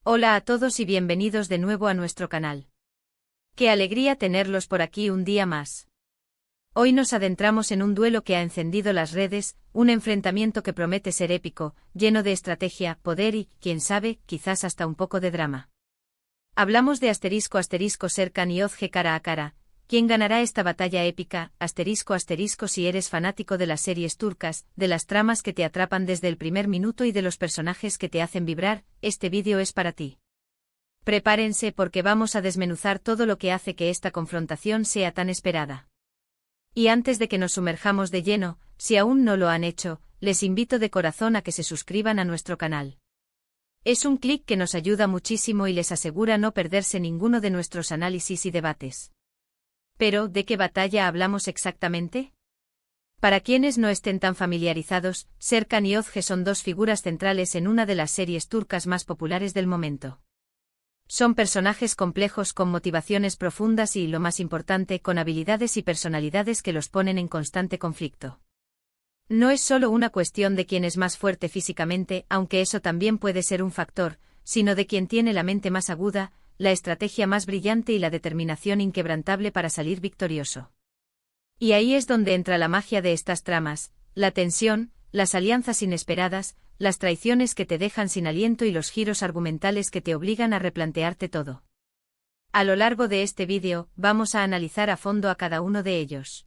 Hola a todos y bienvenidos de nuevo a nuestro canal. Qué alegría tenerlos por aquí un día más. Hoy nos adentramos en un duelo que ha encendido las redes, un enfrentamiento que promete ser épico, lleno de estrategia, poder y, quién sabe, quizás hasta un poco de drama. Hablamos de Serkan y Özge cara a cara. ¿Quién ganará esta batalla épica? Si eres fanático de las series turcas, de las tramas que te atrapan desde el primer minuto y de los personajes que te hacen vibrar, este vídeo es para ti. Prepárense porque vamos a desmenuzar todo lo que hace que esta confrontación sea tan esperada. Y antes de que nos sumerjamos de lleno, si aún no lo han hecho, les invito de corazón a que se suscriban a nuestro canal. Es un clic que nos ayuda muchísimo y les asegura no perderse ninguno de nuestros análisis y debates. Pero, ¿de qué batalla hablamos exactamente? Para quienes no estén tan familiarizados, Serkan y Özge son dos figuras centrales en una de las series turcas más populares del momento. Son personajes complejos con motivaciones profundas y, lo más importante, con habilidades y personalidades que los ponen en constante conflicto. No es solo una cuestión de quién es más fuerte físicamente, aunque eso también puede ser un factor, sino de quién tiene la mente más aguda, la estrategia más brillante y la determinación inquebrantable para salir victorioso. Y ahí es donde entra la magia de estas tramas, la tensión, las alianzas inesperadas, las traiciones que te dejan sin aliento y los giros argumentales que te obligan a replantearte todo. A lo largo de este vídeo, vamos a analizar a fondo a cada uno de ellos.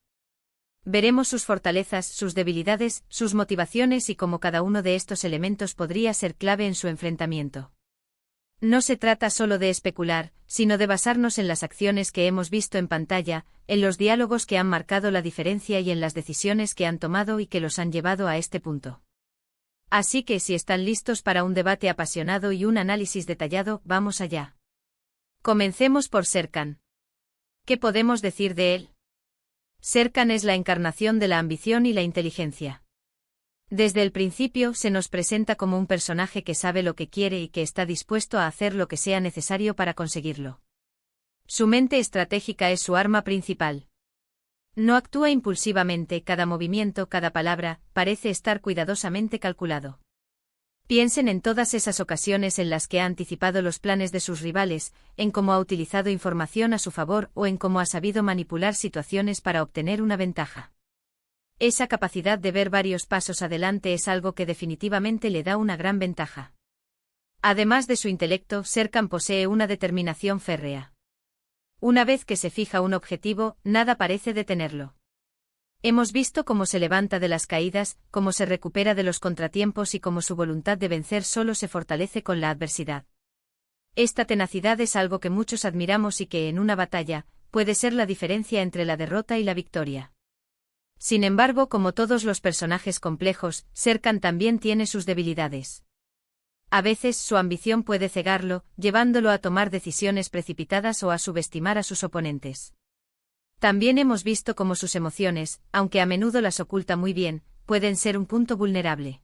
Veremos sus fortalezas, sus debilidades, sus motivaciones y cómo cada uno de estos elementos podría ser clave en su enfrentamiento. No se trata solo de especular, sino de basarnos en las acciones que hemos visto en pantalla, en los diálogos que han marcado la diferencia y en las decisiones que han tomado y que los han llevado a este punto. Así que si están listos para un debate apasionado y un análisis detallado, vamos allá. Comencemos por Serkan. ¿Qué podemos decir de él? Serkan es la encarnación de la ambición y la inteligencia. Desde el principio se nos presenta como un personaje que sabe lo que quiere y que está dispuesto a hacer lo que sea necesario para conseguirlo. Su mente estratégica es su arma principal. No actúa impulsivamente, cada movimiento, cada palabra, parece estar cuidadosamente calculado. Piensen en todas esas ocasiones en las que ha anticipado los planes de sus rivales, en cómo ha utilizado información a su favor o en cómo ha sabido manipular situaciones para obtener una ventaja. Esa capacidad de ver varios pasos adelante es algo que definitivamente le da una gran ventaja. Además de su intelecto, Serkan posee una determinación férrea. Una vez que se fija un objetivo, nada parece detenerlo. Hemos visto cómo se levanta de las caídas, cómo se recupera de los contratiempos y cómo su voluntad de vencer solo se fortalece con la adversidad. Esta tenacidad es algo que muchos admiramos y que en una batalla, puede ser la diferencia entre la derrota y la victoria. Sin embargo, como todos los personajes complejos, Serkan también tiene sus debilidades. A veces su ambición puede cegarlo, llevándolo a tomar decisiones precipitadas o a subestimar a sus oponentes. También hemos visto cómo sus emociones, aunque a menudo las oculta muy bien, pueden ser un punto vulnerable.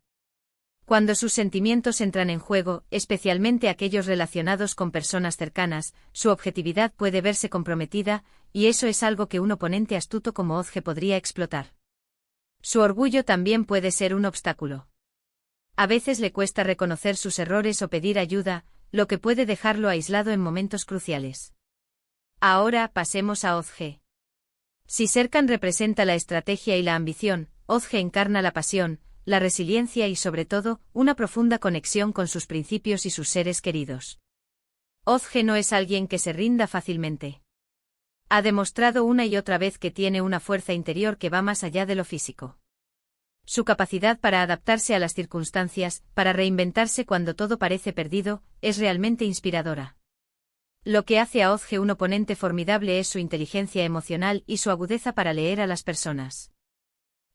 Cuando sus sentimientos entran en juego, especialmente aquellos relacionados con personas cercanas, su objetividad puede verse comprometida, y eso es algo que un oponente astuto como Özge podría explotar. Su orgullo también puede ser un obstáculo. A veces le cuesta reconocer sus errores o pedir ayuda, lo que puede dejarlo aislado en momentos cruciales. Ahora pasemos a Özge. Si Serkan representa la estrategia y la ambición, Özge encarna la pasión, la resiliencia y sobre todo, una profunda conexión con sus principios y sus seres queridos. Özge no es alguien que se rinda fácilmente. Ha demostrado una y otra vez que tiene una fuerza interior que va más allá de lo físico. Su capacidad para adaptarse a las circunstancias, para reinventarse cuando todo parece perdido, es realmente inspiradora. Lo que hace a Özge un oponente formidable es su inteligencia emocional y su agudeza para leer a las personas.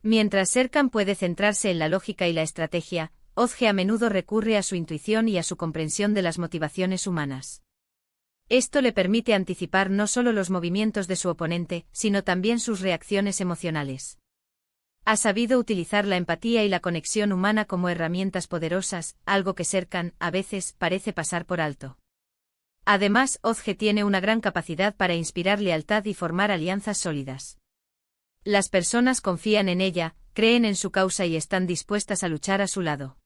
Mientras Serkan puede centrarse en la lógica y la estrategia, Özge a menudo recurre a su intuición y a su comprensión de las motivaciones humanas. Esto le permite anticipar no solo los movimientos de su oponente, sino también sus reacciones emocionales. Ha sabido utilizar la empatía y la conexión humana como herramientas poderosas, algo que Serkan, a veces, parece pasar por alto. Además, Özge tiene una gran capacidad para inspirar lealtad y formar alianzas sólidas. Las personas confían en ella, creen en su causa y están dispuestas a luchar a su lado.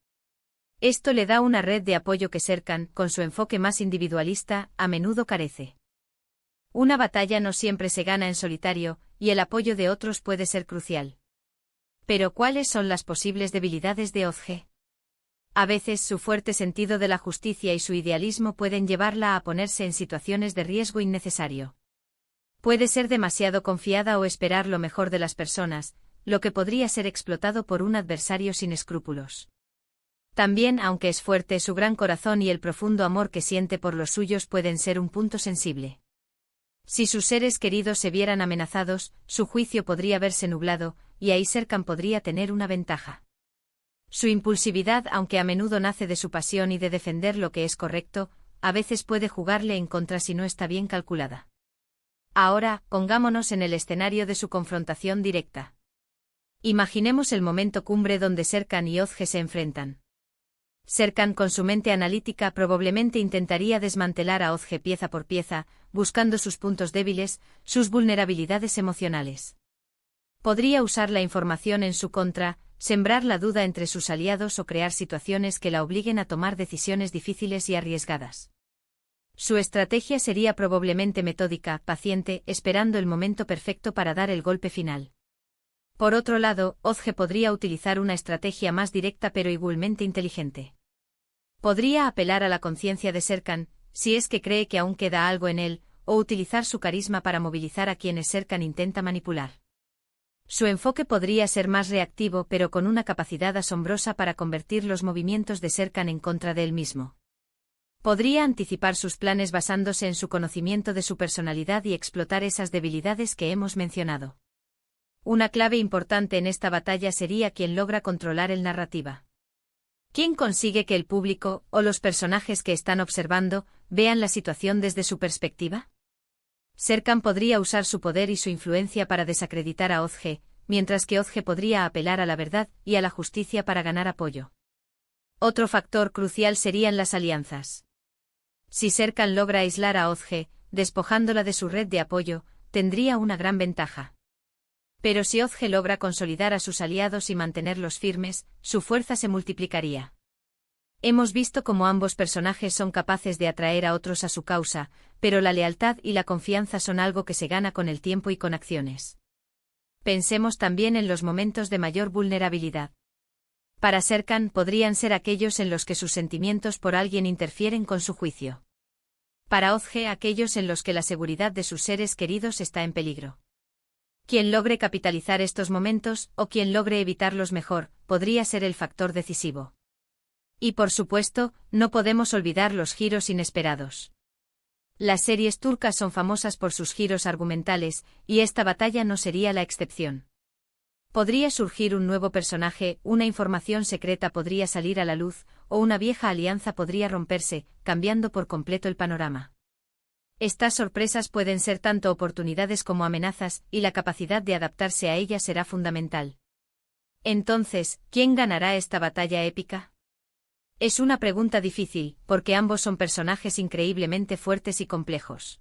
Esto le da una red de apoyo que Serkan, con su enfoque más individualista, a menudo carece. Una batalla no siempre se gana en solitario, y el apoyo de otros puede ser crucial. Pero ¿cuáles son las posibles debilidades de Özge? A veces su fuerte sentido de la justicia y su idealismo pueden llevarla a ponerse en situaciones de riesgo innecesario. Puede ser demasiado confiada o esperar lo mejor de las personas, lo que podría ser explotado por un adversario sin escrúpulos. También, aunque es fuerte, su gran corazón y el profundo amor que siente por los suyos pueden ser un punto sensible. Si sus seres queridos se vieran amenazados, su juicio podría verse nublado, y ahí Serkan podría tener una ventaja. Su impulsividad, aunque a menudo nace de su pasión y de defender lo que es correcto, a veces puede jugarle en contra si no está bien calculada. Ahora, pongámonos en el escenario de su confrontación directa. Imaginemos el momento cumbre donde Serkan y Özge se enfrentan. Serkan, con su mente analítica, probablemente intentaría desmantelar a Özge pieza por pieza, buscando sus puntos débiles, sus vulnerabilidades emocionales. Podría usar la información en su contra, sembrar la duda entre sus aliados o crear situaciones que la obliguen a tomar decisiones difíciles y arriesgadas. Su estrategia sería probablemente metódica, paciente, esperando el momento perfecto para dar el golpe final. Por otro lado, Özge podría utilizar una estrategia más directa pero igualmente inteligente. Podría apelar a la conciencia de Serkan, si es que cree que aún queda algo en él, o utilizar su carisma para movilizar a quienes Serkan intenta manipular. Su enfoque podría ser más reactivo pero con una capacidad asombrosa para convertir los movimientos de Serkan en contra de él mismo. Podría anticipar sus planes basándose en su conocimiento de su personalidad y explotar esas debilidades que hemos mencionado. Una clave importante en esta batalla sería quien logra controlar el narrativa. ¿Quién consigue que el público, o los personajes que están observando, vean la situación desde su perspectiva? Serkan podría usar su poder y su influencia para desacreditar a Özge, mientras que Özge podría apelar a la verdad y a la justicia para ganar apoyo. Otro factor crucial serían las alianzas. Si Serkan logra aislar a Özge, despojándola de su red de apoyo, tendría una gran ventaja. Pero si Özge logra consolidar a sus aliados y mantenerlos firmes, su fuerza se multiplicaría. Hemos visto cómo ambos personajes son capaces de atraer a otros a su causa, pero la lealtad y la confianza son algo que se gana con el tiempo y con acciones. Pensemos también en los momentos de mayor vulnerabilidad. Para Serkan podrían ser aquellos en los que sus sentimientos por alguien interfieren con su juicio. Para Özge, aquellos en los que la seguridad de sus seres queridos está en peligro. Quien logre capitalizar estos momentos, o quien logre evitarlos mejor, podría ser el factor decisivo. Y por supuesto, no podemos olvidar los giros inesperados. Las series turcas son famosas por sus giros argumentales, y esta batalla no sería la excepción. Podría surgir un nuevo personaje, una información secreta podría salir a la luz, o una vieja alianza podría romperse, cambiando por completo el panorama. Estas sorpresas pueden ser tanto oportunidades como amenazas, y la capacidad de adaptarse a ellas será fundamental. Entonces, ¿quién ganará esta batalla épica? Es una pregunta difícil, porque ambos son personajes increíblemente fuertes y complejos.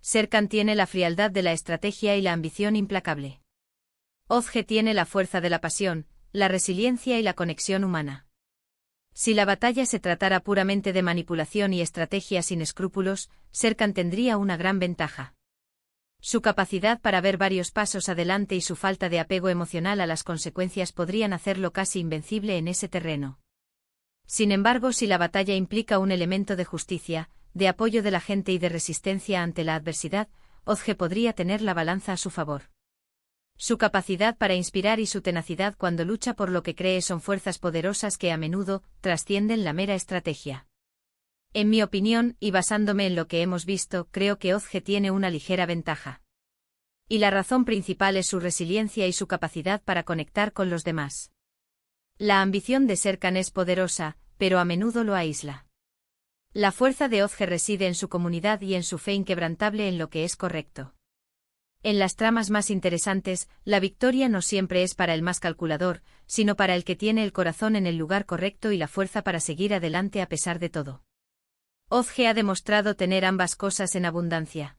Serkan tiene la frialdad de la estrategia y la ambición implacable. Özge tiene la fuerza de la pasión, la resiliencia y la conexión humana. Si la batalla se tratara puramente de manipulación y estrategia sin escrúpulos, Serkan tendría una gran ventaja. Su capacidad para ver varios pasos adelante y su falta de apego emocional a las consecuencias podrían hacerlo casi invencible en ese terreno. Sin embargo, si la batalla implica un elemento de justicia, de apoyo de la gente y de resistencia ante la adversidad, Özge podría tener la balanza a su favor. Su capacidad para inspirar y su tenacidad cuando lucha por lo que cree son fuerzas poderosas que a menudo trascienden la mera estrategia. En mi opinión, y basándome en lo que hemos visto, creo que Özge tiene una ligera ventaja. Y la razón principal es su resiliencia y su capacidad para conectar con los demás. La ambición de Serkan es poderosa, pero a menudo lo aísla. La fuerza de Özge reside en su comunidad y en su fe inquebrantable en lo que es correcto. En las tramas más interesantes, la victoria no siempre es para el más calculador, sino para el que tiene el corazón en el lugar correcto y la fuerza para seguir adelante a pesar de todo. Özge ha demostrado tener ambas cosas en abundancia.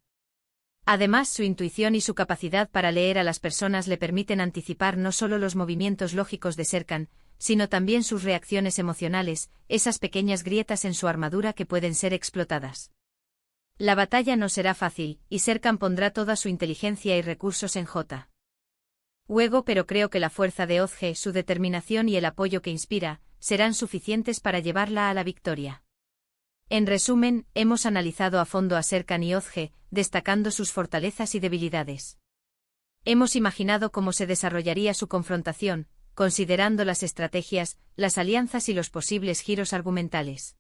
Además, su intuición y su capacidad para leer a las personas le permiten anticipar no solo los movimientos lógicos de Serkan, sino también sus reacciones emocionales, esas pequeñas grietas en su armadura que pueden ser explotadas. La batalla no será fácil, y Serkan pondrá toda su inteligencia y recursos en juego, pero creo que la fuerza de Ozge, su determinación y el apoyo que inspira, serán suficientes para llevarla a la victoria. En resumen, hemos analizado a fondo a Serkan y Ozge, destacando sus fortalezas y debilidades. Hemos imaginado cómo se desarrollaría su confrontación, considerando las estrategias, las alianzas y los posibles giros argumentales.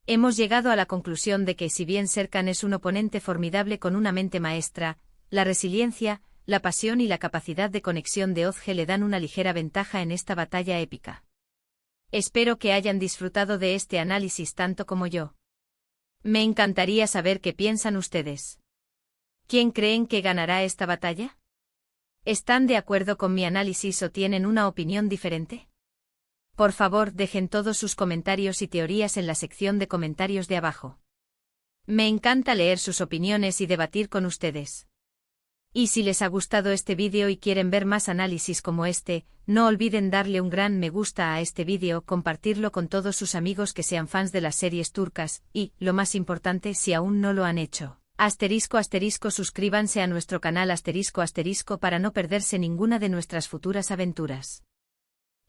Hemos llegado a la conclusión de que si bien Serkan es un oponente formidable con una mente maestra, la resiliencia, la pasión y la capacidad de conexión de Ozge le dan una ligera ventaja en esta batalla épica. Espero que hayan disfrutado de este análisis tanto como yo. Me encantaría saber qué piensan ustedes. ¿Quién creen que ganará esta batalla? ¿Están de acuerdo con mi análisis o tienen una opinión diferente? Por favor, dejen todos sus comentarios y teorías en la sección de comentarios de abajo. Me encanta leer sus opiniones y debatir con ustedes. Y si les ha gustado este vídeo y quieren ver más análisis como este, no olviden darle un gran me gusta a este vídeo, compartirlo con todos sus amigos que sean fans de las series turcas, y, lo más importante si aún no lo han hecho, suscríbanse a nuestro canal para no perderse ninguna de nuestras futuras aventuras.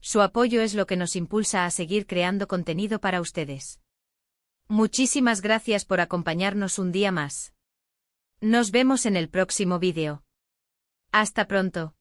Su apoyo es lo que nos impulsa a seguir creando contenido para ustedes. Muchísimas gracias por acompañarnos un día más. Nos vemos en el próximo vídeo. Hasta pronto.